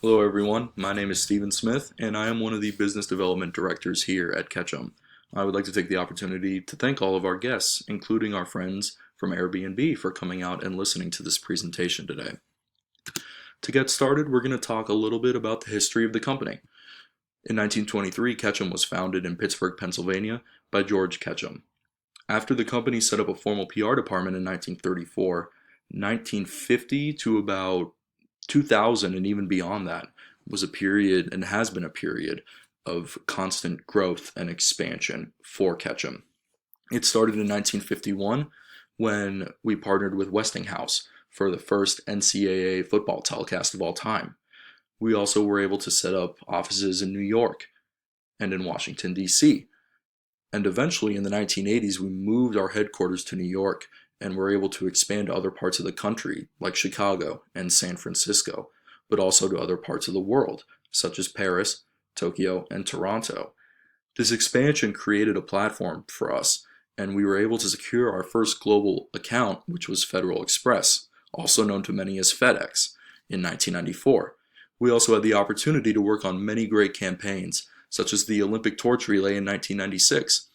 Hello, everyone. My name is Stephen Smith, and I am one of the business development directors here at Ketchum. I would like to take the opportunity to thank all of our guests, including our friends from Airbnb, for coming out and listening to this presentation today. To get started, we're going to talk a little bit about the history of the company. In 1923, Ketchum was founded in Pittsburgh, Pennsylvania by George Ketchum. After the company set up a formal PR department in 1934, 1950 to about 2000 and even beyond that was a period and has been a period of constant growth and expansion for Ketchum. It started in 1951 when we partnered with Westinghouse for the first NCAA football telecast of all time. We also were able to set up offices in New York and in Washington, D.C. And eventually in the 1980s, we moved our headquarters to New York and were able to expand to other parts of the country, like Chicago and San Francisco, but also to other parts of the world, such as Paris, Tokyo, and Toronto. This expansion created a platform for us, and we were able to secure our first global account, which was Federal Express, also known to many as FedEx, in 1994. We also had the opportunity to work on many great campaigns, such as the Olympic torch relay in 1996.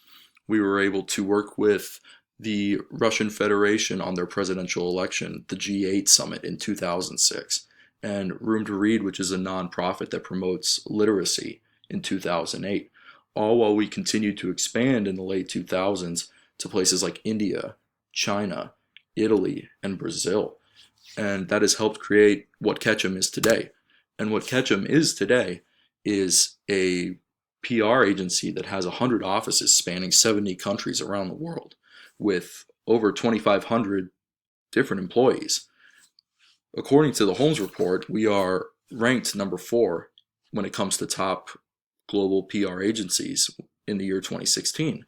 We were able to work with the Russian Federation on their presidential election, the G8 summit in 2006, and Room to Read, which is a nonprofit that promotes literacy, in 2008, all while we continued to expand in the late 2000s to places like India, China, Italy, and Brazil. And that has helped create what Ketchum is today. And what Ketchum is today is a PR agency that has 100 offices spanning 70 countries around the world with over 2,500 different employees. According to the Holmes report, we are ranked number 4 when it comes to top global PR agencies in the year 2016.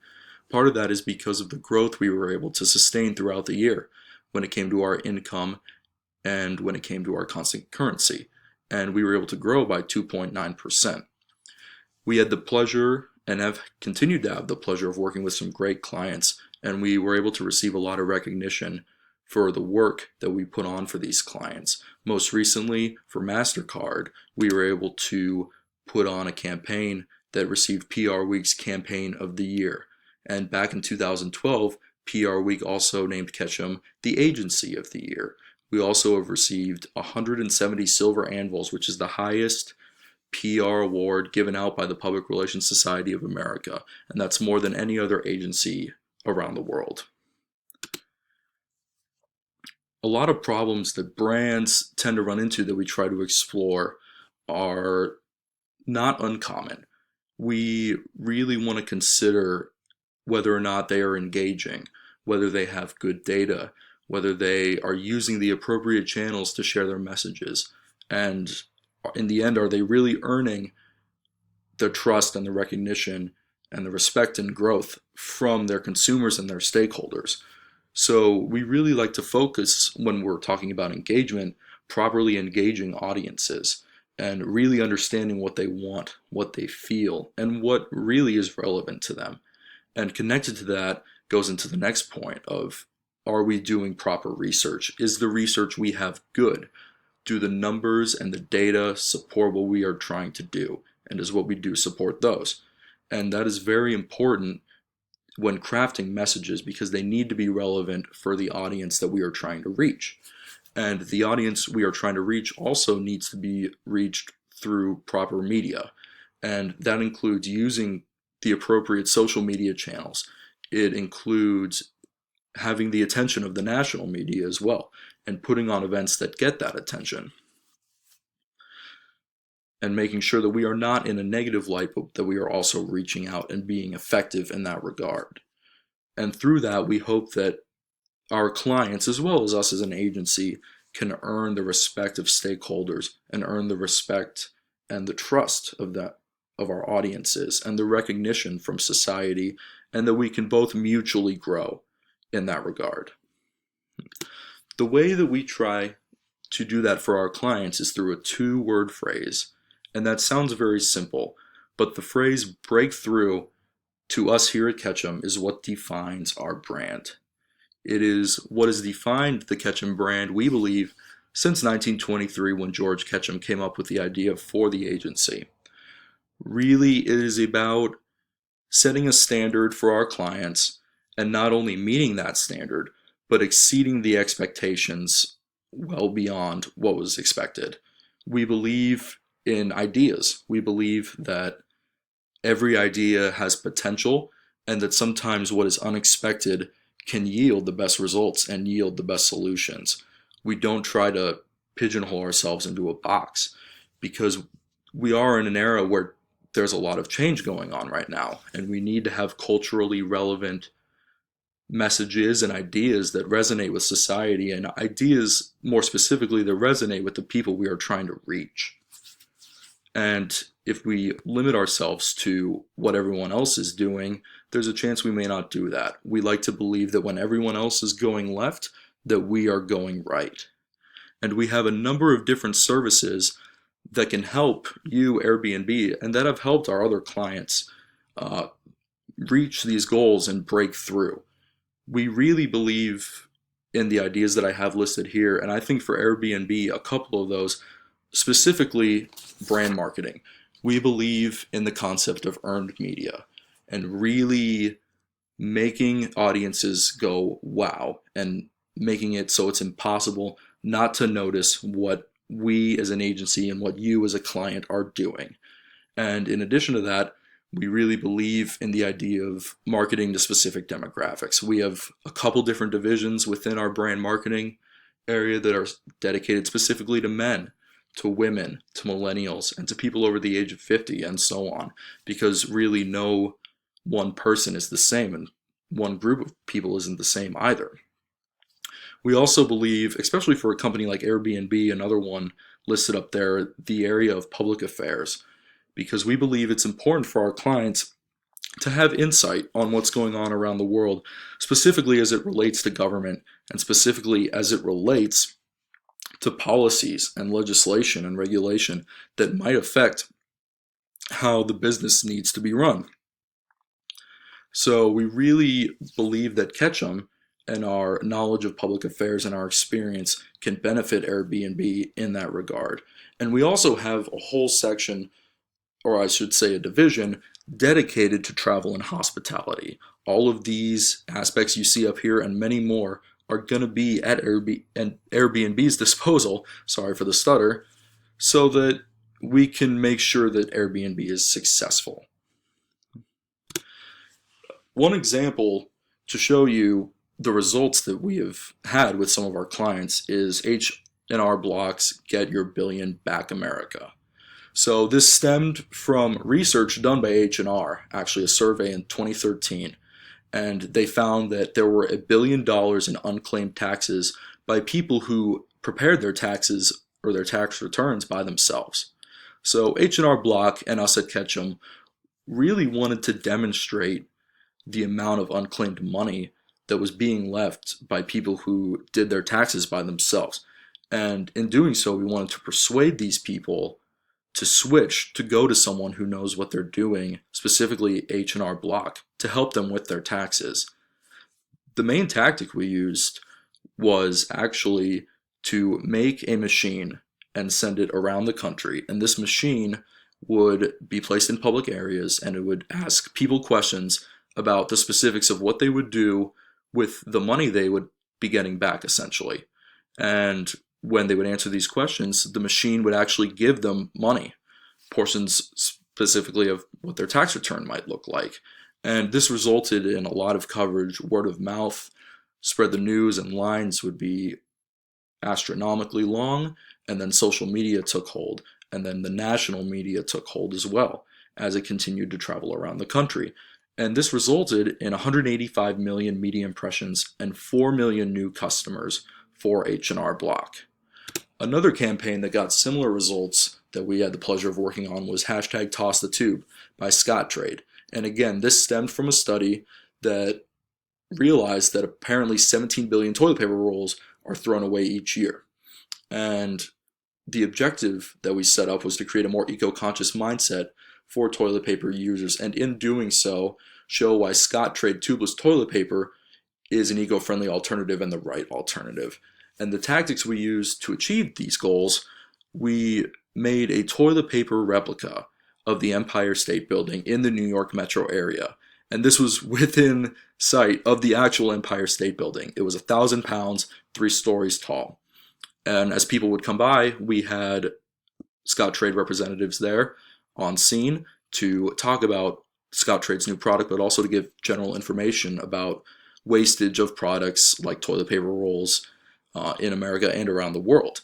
Part of that is because of the growth we were able to sustain throughout the year when it came to our income and when it came to our constant currency. And we were able to grow by 2.9%. We had the pleasure and have continued to have the pleasure of working with some great clients, and we were able to receive a lot of recognition for the work that we put on for these clients. Most recently, for MasterCard, we were able to put on a campaign that received PR Week's Campaign of the Year. And back in 2012, PR Week also named Ketchum the Agency of the Year. We also have received 170 silver anvils, which is the highest PR award given out by the Public Relations Society of America, and that's more than any other agency around the world. A lot of problems that brands tend to run into that we try to explore are not uncommon. We really want to consider whether or not they are engaging, whether they have good data, whether they are using the appropriate channels to share their messages, and in the end, are they really earning the trust and the recognition and the respect and growth from their consumers and their stakeholders? So we really like to focus when we're talking about engagement, properly engaging audiences and really understanding what they want, what they feel, and what really is relevant to them. And connected to that goes into the next point of, are we doing proper research? Is the research we have good? Do the numbers and the data support what we are trying to do? And does what we do support those? And that is very important when crafting messages because they need to be relevant for the audience that we are trying to reach. And the audience we are trying to reach also needs to be reached through proper media. And that includes using the appropriate social media channels. It includes having the attention of the national media as well, and putting on events that get that attention. And making sure that we are not in a negative light, but that we are also reaching out and being effective in that regard. And through that, we hope that our clients, as well as us as an agency, can earn the respect of stakeholders and earn the respect and the trust of our audiences and the recognition from society, and that we can both mutually grow in that regard. The way that we try to do that for our clients is through a 2-word phrase, and that sounds very simple, but the phrase breakthrough to us here at Ketchum is what defines our brand. It is what has defined the Ketchum brand, we believe, since 1923 when George Ketchum came up with the idea for the agency. Really, it is about setting a standard for our clients and not only meeting that standard, but exceeding the expectations well beyond what was expected. We believe in ideas. We believe that every idea has potential and that sometimes what is unexpected can yield the best results and yield the best solutions. We don't try to pigeonhole ourselves into a box because we are in an era where there's a lot of change going on right now, and we need to have culturally relevant messages and ideas that resonate with society, and ideas more specifically that resonate with the people we are trying to reach. And if we limit ourselves to what everyone else is doing, there's a chance we may not do that. We like to believe that when everyone else is going left, that we are going right. And we have a number of different services that can help you, Airbnb, and that have helped our other clients reach these goals and break through. We really believe in the ideas that I have listed here, and I think for Airbnb, a couple of those, specifically brand marketing. We believe in the concept of earned media and really making audiences go wow and making it so it's impossible not to notice what we as an agency and what you as a client are doing. And in addition to that, we really believe in the idea of marketing to specific demographics. We have a couple different divisions within our brand marketing area that are dedicated specifically to men, to women, to millennials, and to people over the age of 50 and so on, because really no one person is the same and one group of people isn't the same either. We also believe, especially for a company like Airbnb, another one listed up there, the area of public affairs, because we believe it's important for our clients to have insight on what's going on around the world, specifically as it relates to government and specifically as it relates to policies and legislation and regulation that might affect how the business needs to be run. So we really believe that Ketchum and our knowledge of public affairs and our experience can benefit Airbnb in that regard. And we also have a whole section, or I should say a division, dedicated to travel and hospitality. All of these aspects you see up here and many more are going to be at Airbnb's disposal, sorry for the stutter, so that we can make sure that Airbnb is successful. One example to show you the results that we have had with some of our clients is H&R Block's Get Your Billion Back America. So this stemmed from research done by H&R, actually a survey in 2013, and they found that there were $1 billion in unclaimed taxes by people who prepared their taxes or their tax returns by themselves. So H&R Block and us at Ketchum really wanted to demonstrate the amount of unclaimed money that was being left by people who did their taxes by themselves. And in doing so, we wanted to persuade these people to switch, to go to someone who knows what they're doing, specifically H&R Block, to help them with their taxes. The main tactic we used was actually to make a machine and send it around the country. And this machine would be placed in public areas and it would ask people questions about the specifics of what they would do with the money they would be getting back, essentially. And when they would answer these questions, the machine would actually give them money, portions specifically of what their tax return might look like. And this resulted in a lot of coverage, word of mouth, spread the news, and lines would be astronomically long, and then social media took hold, and then the national media took hold as well as it continued to travel around the country. And this resulted in 185 million media impressions and 4 million new customers for H&R Block. Another campaign that got similar results that we had the pleasure of working on was hashtag Toss the Tube by Scottrade. And again, this stemmed from a study that realized that apparently 17 billion toilet paper rolls are thrown away each year. And the objective that we set up was to create a more eco-conscious mindset for toilet paper users, and in doing so, show why Scottrade tubeless toilet paper is an eco-friendly alternative and the right alternative. And the tactics we used to achieve these goals, we made a toilet paper replica of the Empire State Building in the New York metro area. And this was within sight of the actual Empire State Building. It was 1,000 pounds, 3 stories tall. And as people would come by, we had Scottrade representatives there on scene to talk about Scottrade's new product, but also to give general information about wastage of products like toilet paper rolls in America and around the world.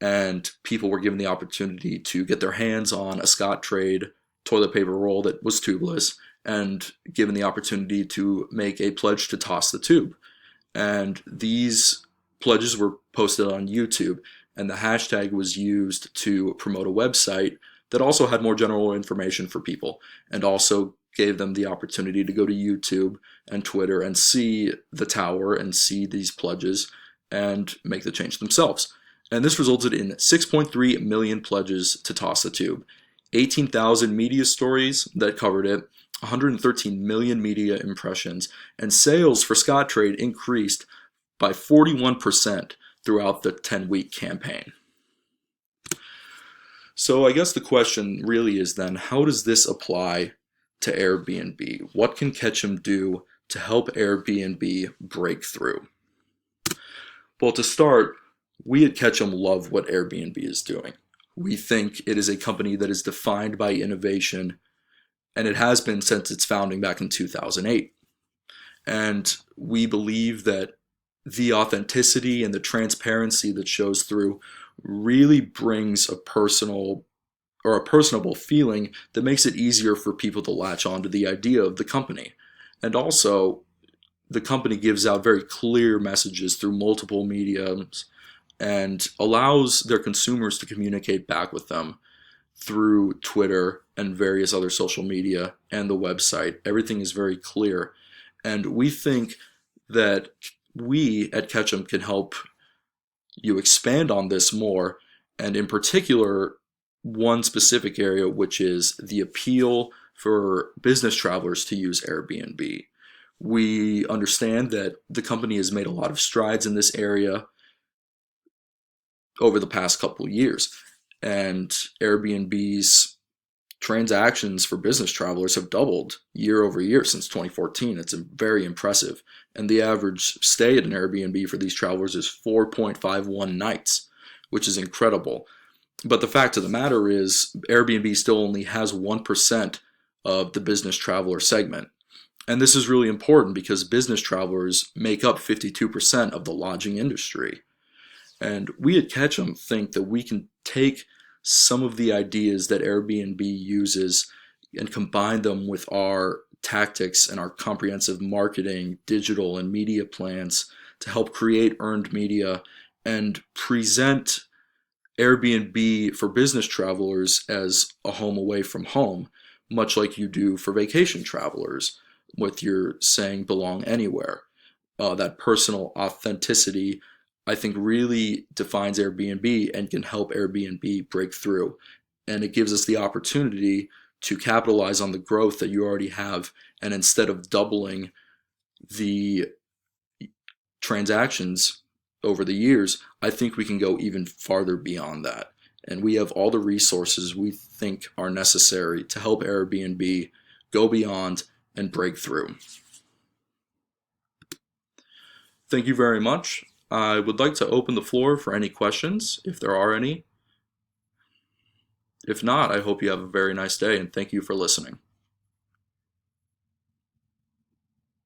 And people were given the opportunity to get their hands on a Scottrade toilet paper roll that was tubeless and given the opportunity to make a pledge to toss the tube. And these pledges were posted on YouTube, and the hashtag was used to promote a website that also had more general information for people and also gave them the opportunity to go to YouTube and Twitter and see the tower and see these pledges and make the change themselves. And this resulted in 6.3 million pledges to toss the tube, 18,000 media stories that covered it, 113 million media impressions, and sales for Scottrade increased by 41% throughout the 10-week campaign. So I guess the question really is then, how does this apply to Airbnb? What can Ketchum do to help Airbnb break through? Well, to start, we at Ketchum love what Airbnb is doing. We think it is a company that is defined by innovation, and it has been since its founding back in 2008. And we believe that the authenticity and the transparency that shows through really brings a personal or a personable feeling that makes it easier for people to latch on to the idea of the company. And also, the company gives out very clear messages through multiple mediums and allows their consumers to communicate back with them through Twitter and various other social media and the website. Everything is very clear. And we think that we at Ketchum can help you expand on this more, and in particular, one specific area, which is the appeal for business travelers to use Airbnb. We understand that the company has made a lot of strides in this area over the past couple of years, and Airbnb's transactions for business travelers have doubled year over year since 2014. It's very impressive. And the average stay at an Airbnb for these travelers is 4.51 nights, which is incredible. But the fact of the matter is, Airbnb still only has 1% of the business traveler segment. And this is really important because business travelers make up 52% of the lodging industry. And we at Ketchum think that we can take some of the ideas that Airbnb uses and combine them with our tactics and our comprehensive marketing, digital, and media plans to help create earned media and present Airbnb for business travelers as a home away from home, much like you do for vacation travelers with your saying belong anywhere. That personal authenticity, I think, really defines Airbnb and can help Airbnb break through. And it gives us the opportunity to capitalize on the growth that you already have. And instead of doubling the transactions over the years, I think we can go even farther beyond that. And we have all the resources we think are necessary to help Airbnb go beyond and break through. Thank you very much. I would like to open the floor for any questions, if there are any. If not, I hope you have a very nice day, and thank you for listening.